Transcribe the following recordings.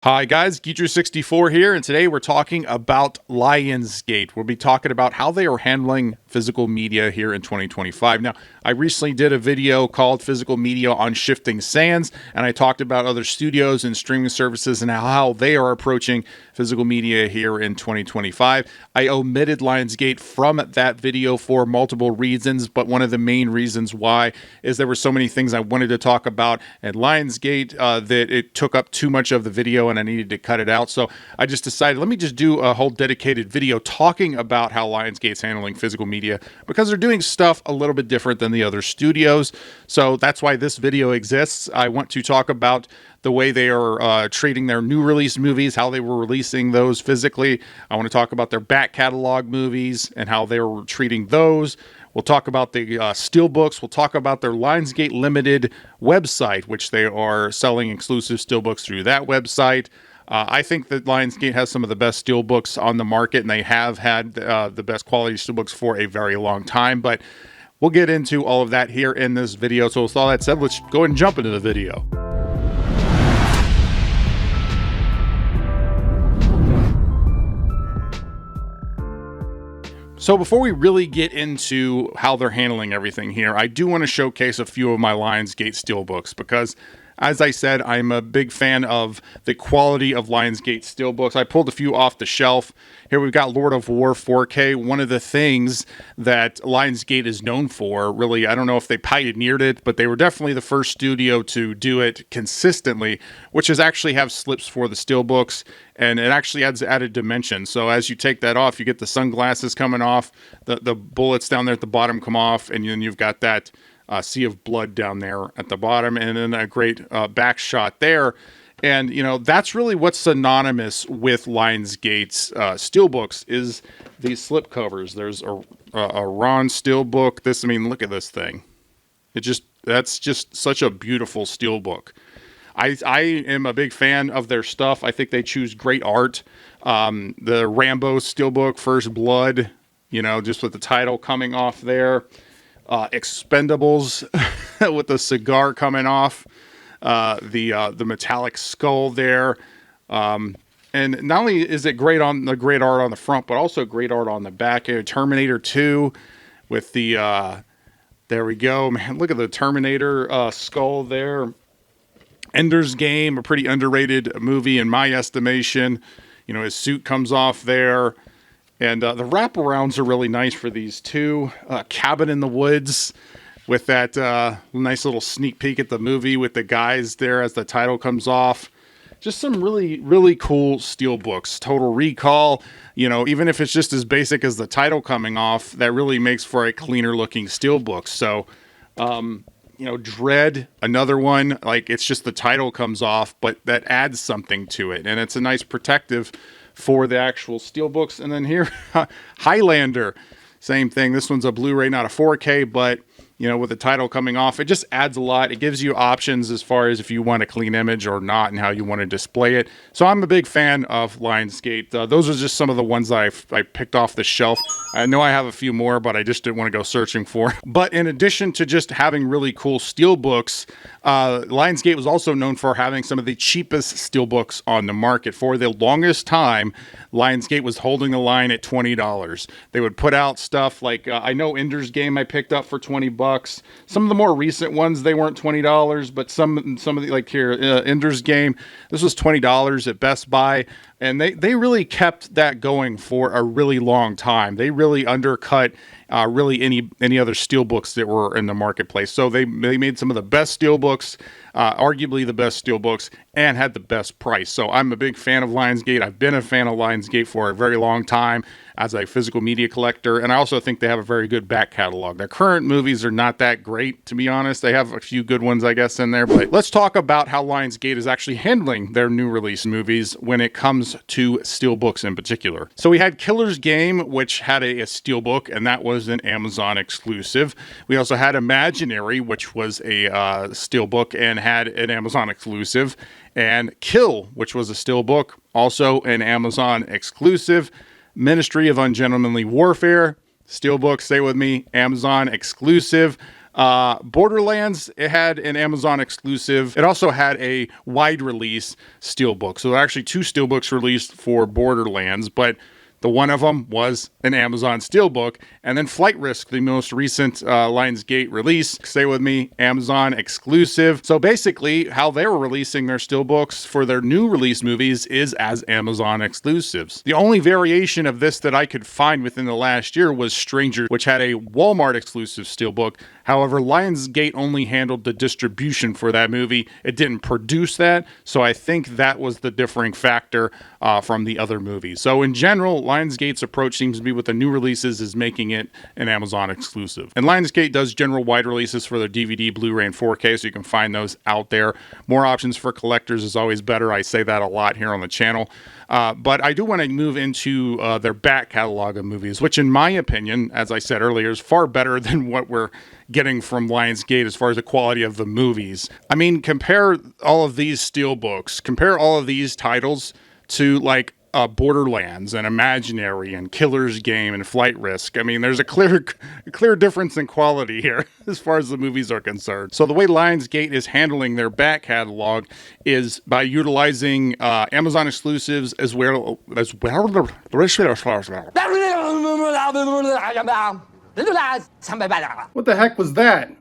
Hi guys, Geecher64 here, and today we're talking about Lionsgate. We'll be talking about how they are handling physical media here in 2025. Now, I recently did a video called Physical Media on Shifting Sands, and I talked about other studios and streaming services and how they are approaching physical media here in 2025. I omitted Lionsgate from that video for multiple reasons, but one of the main reasons why is there were so many things I wanted to talk about at Lionsgate that it took up too much of the video and I needed to cut it out. So I just decided, let me just do a whole dedicated video talking about how Lionsgate's handling physical media, because they're doing stuff a little bit different than the other studios. So that's why this video exists. I want to talk about the way they are treating their new release movies, how they were releasing those physically. I want to talk about their back catalog movies and how they were treating those. We'll talk about the Steelbooks. We'll talk about their Lionsgate Limited website, which they are selling exclusive Steelbooks through that website. I think that Lionsgate has some of the best Steelbooks on the market, and they have had the best quality Steelbooks for a very long time. But we'll get into all of that here in this video. So with all that said, let's go ahead and jump into the video. So before we really get into how they're handling everything here, I do want to showcase a few of my Lionsgate Steelbooks because, as I said, I'm a big fan of the quality of Lionsgate Steelbooks. I pulled a few off the shelf. Here we've got Lord of War 4K. One of the things that Lionsgate is known for, really, I don't know if they pioneered it, but they were definitely the first studio to do it consistently, which is actually have slips for the Steelbooks, and it actually adds added dimension. So as you take that off, you get the sunglasses coming off, the bullets down there at the bottom come off, and then you've got that sea of blood down there at the bottom, and then a great back shot there. And, you know, that's really what's synonymous with Lionsgate's Steelbooks is these slip covers. There's a Ron Steelbook. I mean, look at this thing. That's just such a beautiful Steelbook. I am a big fan of their stuff. I think they choose great art. The Rambo Steelbook, First Blood, you know, just with the title coming off there. Expendables with the cigar coming off, the metallic skull there, and not only is it great art on the front, but also great art on the back. Terminator 2 with the there we go, man. Look at the Terminator skull there. Ender's Game, a pretty underrated movie in my estimation. You know, his suit comes off there. And the wraparounds are really nice for these two. Cabin in the Woods with that nice little sneak peek at the movie with the guys there as the title comes off. Just some really, really cool Steelbooks. Total Recall, you know, even if it's just as basic as the title coming off, that really makes for a cleaner looking Steelbook. So, you know, Dread, another one, like it's just the title comes off, but that adds something to it. And it's a nice protective for the actual Steelbooks. And then here, Highlander, same thing. This one's a Blu-ray, not a 4K, but, you know, with the title coming off, it just adds a lot. It gives you options as far as if you want a clean image or not and how you want to display it. So I'm a big fan of Lionsgate. Those are just some of the ones that I picked off the shelf. I know I have a few more, but I just didn't want to go searching for. But in addition to just having really cool Steelbooks, Lionsgate was also known for having some of the cheapest Steelbooks on the market. For the longest time, Lionsgate was holding the line at $20. They would put out stuff like, I know Ender's Game I picked up for $20. Some of the more recent ones, they weren't $20, but some of the, like here, Ender's Game, this was $20 at Best Buy. And they really kept that going for a really long time. They really undercut really any other Steelbooks that were in the marketplace. So they made some of the best Steelbooks, arguably the best Steelbooks, and had the best price. So I'm a big fan of Lionsgate. I've been a fan of Lionsgate for a very long time as a physical media collector, and I also think they have a very good back catalog. Their current movies are not that great, to be honest. They have a few good ones, I guess, in there. But let's talk about how Lionsgate is actually handling their new release movies when it comes to Steelbooks in particular. So we had Killer's Game, which had a Steelbook, and that was an Amazon exclusive. We also had Imaginary, which was a Steelbook and had an Amazon exclusive. And Kill, which was a Steelbook, also an Amazon exclusive. Ministry of Ungentlemanly Warfare, Steelbook, stay with me, Amazon exclusive. Borderlands, it had an Amazon exclusive. It also had a wide release steelbook. So there are actually 2 steelbooks released for Borderlands, but the one of them was an Amazon steelbook. And then Flight Risk, the most recent Lionsgate release, stay with me, Amazon exclusive. So basically, how they were releasing their steelbooks for their new release movies is as Amazon exclusives. The only variation of this that I could find within the last year was Stranger, which had a Walmart exclusive steelbook. However, Lionsgate only handled the distribution for that movie. It didn't produce that, so I think that was the differing factor from the other movies. So in general, Lionsgate's approach seems to be with the new releases is making it an Amazon exclusive. And Lionsgate does general wide releases for their DVD, Blu-ray, and 4K, so you can find those out there. More options for collectors is always better. I say that a lot here on the channel. But I do want to move into their back catalog of movies, which in my opinion, as I said earlier, is far better than what we're getting from Lionsgate as far as the quality of the movies. I mean, compare all of these steelbooks, compare all of these titles to like Borderlands and Imaginary and Killer's Game and Flight Risk. I mean, there's a clear difference in quality here as far as the movies are concerned. So the way Lionsgate is handling their back catalog is by utilizing Amazon exclusives as well. What the heck was that?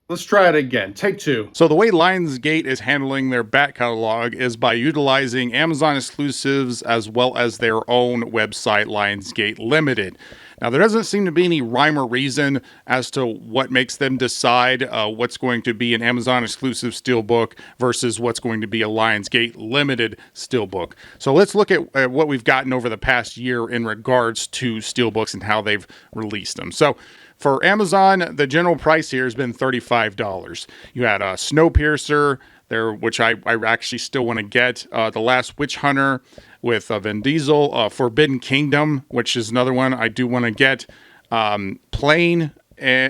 Let's try it again. Take 2. So the way Lionsgate is handling their back catalog is by utilizing Amazon exclusives as well as their own website, Lionsgate Limited. Now, there doesn't seem to be any rhyme or reason as to what makes them decide what's going to be an Amazon exclusive steelbook versus what's going to be a Lionsgate Limited steelbook. So let's look at what we've gotten over the past year in regards to steelbooks and how they've released them. So for Amazon, the general price here has been $35. You had Snowpiercer there, which I actually still want to get. The Last Witch Hunter with Vin Diesel. Forbidden Kingdom, which is another one I do want to get. Plane,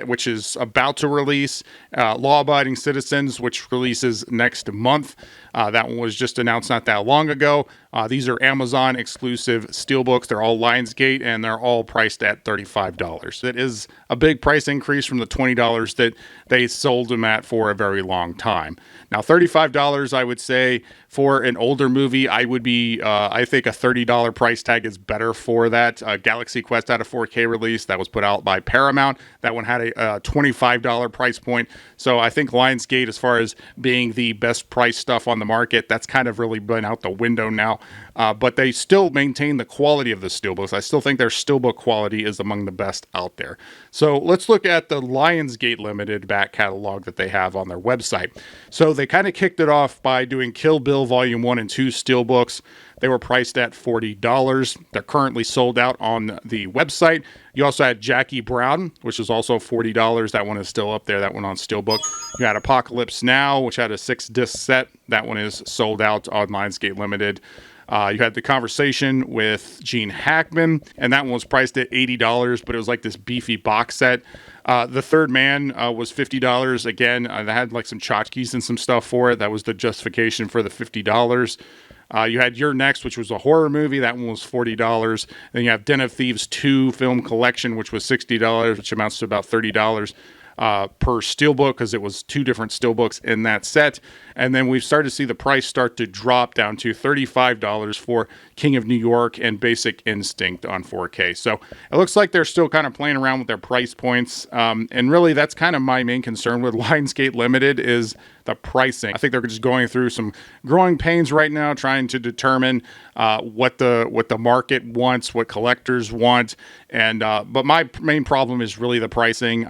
which is about to release. Law Abiding Citizens, which releases next month. That one was just announced not that long ago. These are Amazon exclusive steelbooks. They're all Lionsgate, and they're all priced at $35. That is a big price increase from the $20 that they sold them at for a very long time. Now, $35, I would say, for an older movie, I would be, I think a $30 price tag is better for that. Galaxy Quest had a 4K release that was put out by Paramount. That one had a $25 price point. So I think Lionsgate, as far as being the best price stuff on the market, that's kind of really been out the window now. But they still maintain the quality of the steelbooks. I still think their steelbook quality is among the best out there. So let's look at the Lionsgate Limited back catalog that they have on their website. So they kind of kicked it off by doing Kill Bill Volume 1 and 2 steelbooks. They were priced at $40. They're currently sold out on the website. You also had Jackie Brown, which is also $40. That one is still up there, that one on steelbook. You had Apocalypse Now, which had a 6-disc set. That one is sold out on Lionsgate Limited. You had The Conversation with Gene Hackman, and that one was priced at $80, but it was like this beefy box set. The Third Man was $50. Again, they had like some tchotchkes and some stuff for it. That was the justification for the $50. You had You're Next, which was a horror movie. That one was $40. Then you have Den of Thieves 2 Film Collection, which was $60, which amounts to about $30 per steelbook, because it was 2 different steelbooks in that set. And then we've started to see the price start to drop down to $35 for King of New York and Basic Instinct on 4K. So it looks like they're still kind of playing around with their price points. And really, that's kind of my main concern with Lionsgate Limited is the pricing. I think they're just going through some growing pains right now, trying to determine what the market wants, what collectors want. And but my main problem is really the pricing.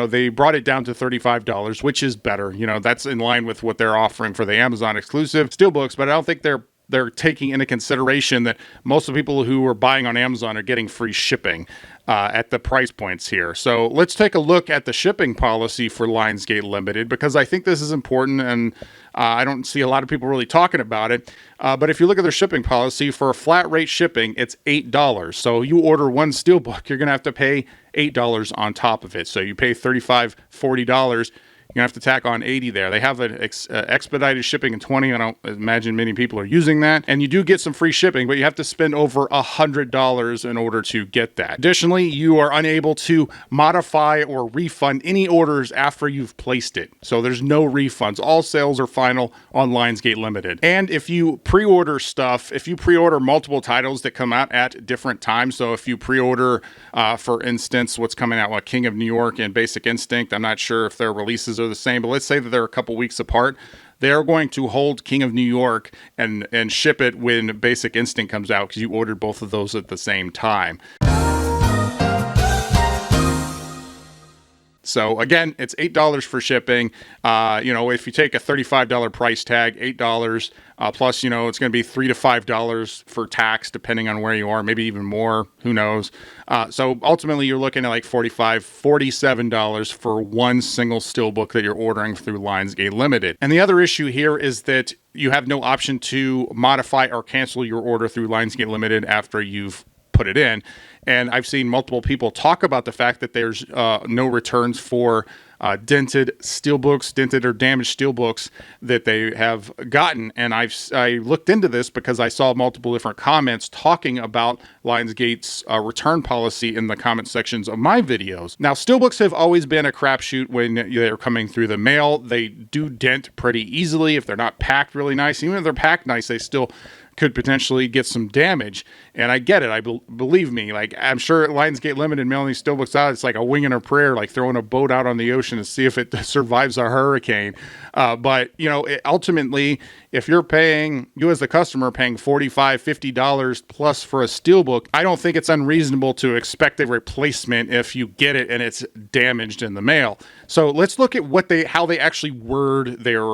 They brought it down to $35, which is better. That's in line with what they're offering for the Amazon exclusive steelbooks, but I don't think they're taking into consideration that most of the people who are buying on Amazon are getting free shipping at the price points here. So let's take a look at the shipping policy for Lionsgate Limited, because I think this is important, and I don't see a lot of people really talking about it. But if you look at their shipping policy, for a flat rate shipping, it's $8. So you order one steelbook, you're going to have to pay $8 on top of it. So you pay $35, $40. You're going to have to tack on $80 there. They have an expedited shipping in $20. I don't imagine many people are using that. And you do get some free shipping, but you have to spend over $100 in order to get that. Additionally, you are unable to modify or refund any orders after you've placed it. So there's no refunds. All sales are final on Lionsgate Limited. And if you pre-order stuff, if you pre-order multiple titles that come out at different times, so if you pre-order, for instance, what's coming out, like King of New York and Basic Instinct, I'm not sure if their releases are the same, but let's say that they're a couple weeks apart. They're going to hold King of New York and ship it when Basic Instinct comes out because you ordered both of those at the same time. So again, it's $8 for shipping. If you take a $35 price tag, $8 plus, it's going to be $3 to $5 for tax, depending on where you are, maybe even more. Who knows? So ultimately, you're looking at like $45, $47 for one single steelbook that you're ordering through Lionsgate Limited. And the other issue here is that you have no option to modify or cancel your order through Lionsgate Limited after you've put it in. And I've seen multiple people talk about the fact that there's no returns for dented steelbooks, dented or damaged steelbooks that they have gotten. And I looked into this because I saw multiple different comments talking about Lionsgate's return policy in the comment sections of my videos. Now, steelbooks have always been a crapshoot when they're coming through the mail. They do dent pretty easily if they're not packed really nice. Even if they're packed nice, they still could potentially get some damage. And I get it. Believe me, like I'm sure at Lionsgate Limited mailing these steelbooks out, it's like a wing and a prayer, like throwing a boat out on the ocean to see if it survives a hurricane. But ultimately, if you as the customer paying $45, $50 plus for a steelbook, I don't think it's unreasonable to expect a replacement if you get it and it's damaged in the mail. So let's look at how they actually word their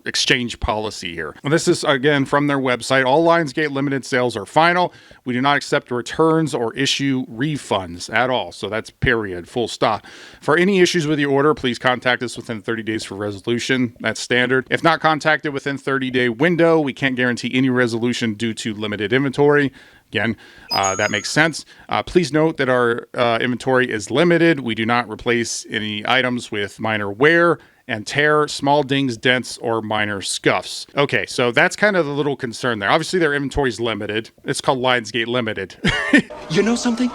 exchange policy here. And this is again from their website. All Lionsgate Limited sales are final. We do not accept returns or issue refunds at all. So that's period, full stop. For any issues with your order, please contact us within 30 days for resolution. That's standard. If not contacted within 30-day window, we can't guarantee any resolution due to limited inventory. Again, that makes sense. Please note that our inventory is limited. We do not replace any items with minor wear and tear, small dings, dents, or minor scuffs. Okay, so that's kind of the little concern there. Obviously, their inventory is limited. It's called Lionsgate Limited. You know something?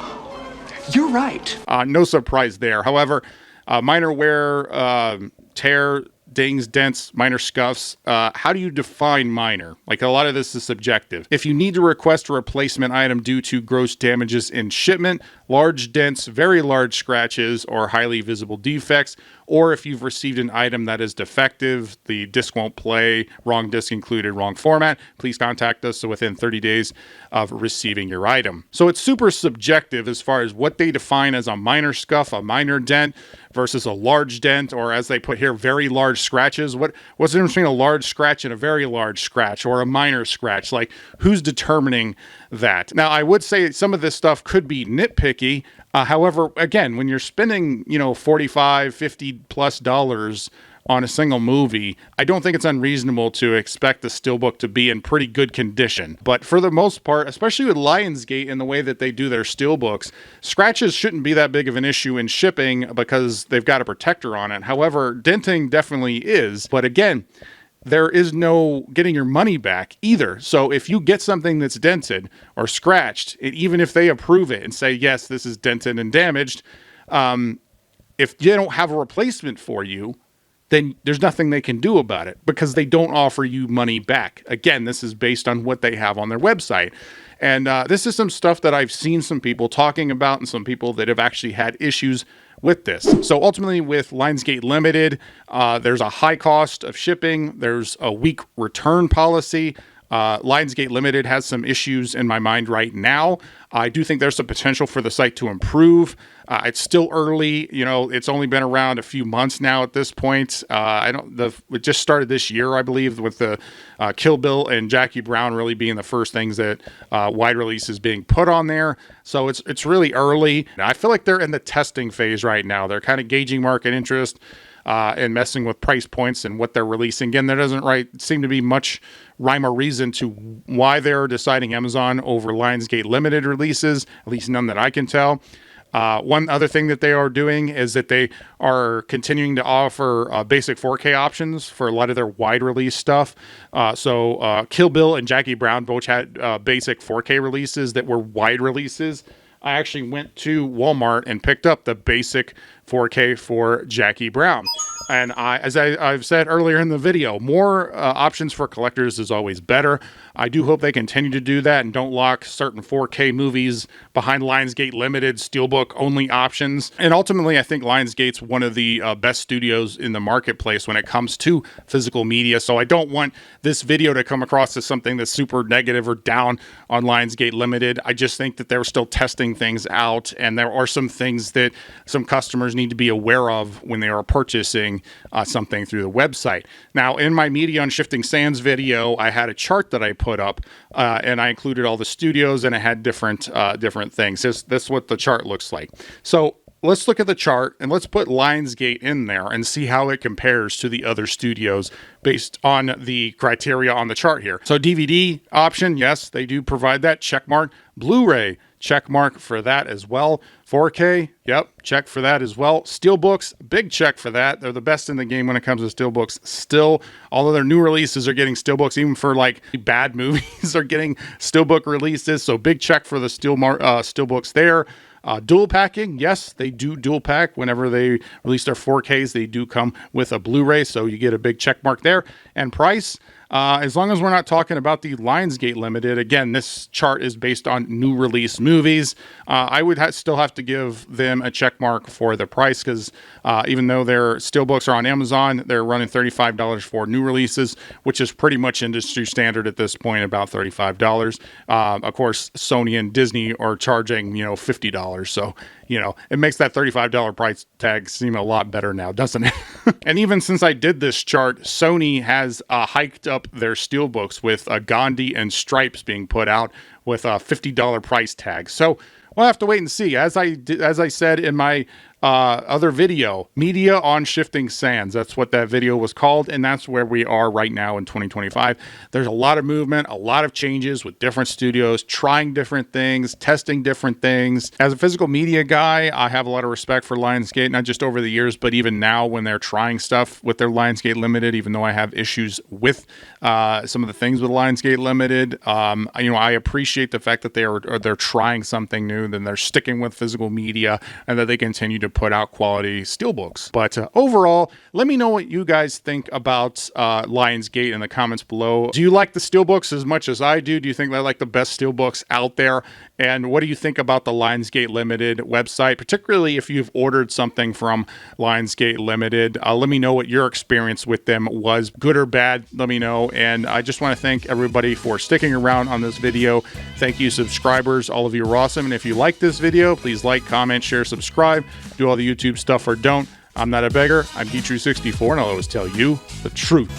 You're right. No surprise there. However, minor wear, tear, dings, dents, minor scuffs. How do you define minor? Like a lot of this is subjective. If you need to request a replacement item due to gross damages in shipment, large dents, very large scratches, or highly visible defects, or if you've received an item that is defective, the disc won't play, wrong disc included, wrong format, please contact us within 30 days of receiving your item. So it's super subjective as far as what they define as a minor scuff, a minor dent, versus a large dent, or as they put here, very large scratches. What's the difference between a large scratch and a very large scratch, or a minor scratch? Like, who's determining that? Now, I would say some of this stuff could be nitpicky. However, again, when you're spending, $45, $50 plus on a single movie, I don't think it's unreasonable to expect the steelbook to be in pretty good condition. But for the most part, especially with Lionsgate and the way that they do their steelbooks, scratches shouldn't be that big of an issue in shipping because they've got a protector on it. However, denting definitely is. But again, there is no getting your money back either. So if you get something that's dented or scratched, even if they approve it and say, yes, this is dented and damaged, if they don't have a replacement for you, then there's nothing they can do about it because they don't offer you money back. Again, this is based on what they have on their website. And this is some stuff that I've seen some people talking about and some people that have actually had issues with this. So ultimately with Lionsgate Limited, there's a high cost of shipping. There's a weak return policy. Lionsgate Limited has some issues in my mind right now. I do think there's some potential for the site to improve. It's still early. It's only been around a few months now at this point. It just started this year, I believe, with the Kill Bill and Jackie Brown really being the first things that wide release is being put on there. So it's really early. I feel like they're in the testing phase right now. They're kind of gauging market interest and messing with price points and what they're releasing. Again, there doesn't seem to be much rhyme or reason to why they're deciding Amazon over Lionsgate Limited releases, at least none that I can tell. One other thing that they are doing is that they are continuing to offer basic 4K options for a lot of their wide release stuff. So Kill Bill and Jackie Brown both had basic 4K releases that were wide releases. I actually went to Walmart and picked up the basic 4K for Jackie Brown. And as I've said earlier in the video, more options for collectors is always better. I do hope they continue to do that and don't lock certain 4K movies behind Lionsgate Limited Steelbook only options. And ultimately, I think Lionsgate's one of the best studios in the marketplace when it comes to physical media. So I don't want this video to come across as something that's super negative or down on Lionsgate Limited. I just think that they're still testing things out, and there are some things that some customers need to be aware of when they are purchasing something through the website. Now, in my Media on Shifting Sands video, I had a chart that I put up, and I included all the studios, and it had different things. This is what the chart looks like. So let's look at the chart, and let's put Lionsgate in there and see how it compares to the other studios based on the criteria on the chart here. So DVD option, yes, they do provide that, check mark. Blu-ray, check mark for that as well. 4K, yep, check for that as well. Steelbooks, big check for that. They're the best in the game when it comes to Steelbooks. Still, all of their new releases are getting Steelbooks, even for like bad movies are getting Steelbook releases. So big check for the Steelbooks there. Dual packing, yes, they do dual pack. Whenever they release their 4Ks, they do come with a Blu-ray, so you get a big check mark there. And price, as long as we're not talking about the Lionsgate Limited, again, this chart is based on new release movies. I would still have to give them a check mark for the price, because even though their Steelbooks are on Amazon, they're running $35 for new releases, which is pretty much industry standard at this point, about $35. Of course, Sony and Disney are charging, $50. So, it makes that $35 price tag seem a lot better now, doesn't it? And even since I did this chart, Sony has hiked up their Steelbooks with Gandhi and Stripes being put out with a $50 price tag. So we'll have to wait and see. As I said in my other video, Media on Shifting Sands, that's what that video was called, and that's where we are right now in 2025. There's a lot of movement, a lot of changes with different studios, trying different things, testing different things. As a physical media guy, I have a lot of respect for Lionsgate, not just over the years, but even now when they're trying stuff with their Lionsgate Limited, even though I have issues with some of the things with Lionsgate Limited. I appreciate the fact that they're trying something new, then they're sticking with physical media, and that they continue to put out quality Steelbooks. But overall, let me know what you guys think about Lionsgate in the comments below. Do you like the Steelbooks as much as I do? Do you think they're like the best Steelbooks out there? And what do you think about the Lionsgate Limited website, particularly if you've ordered something from Lionsgate Limited? Let me know what your experience with them was, good or bad. Let me know. And I just want to thank everybody for sticking around on this video. Thank you, subscribers. All of you are awesome. And if you like this video, please like, comment, share, subscribe. Do all the YouTube stuff or don't. I'm not a beggar. I'm Geetrue64, and I'll always tell you the truth.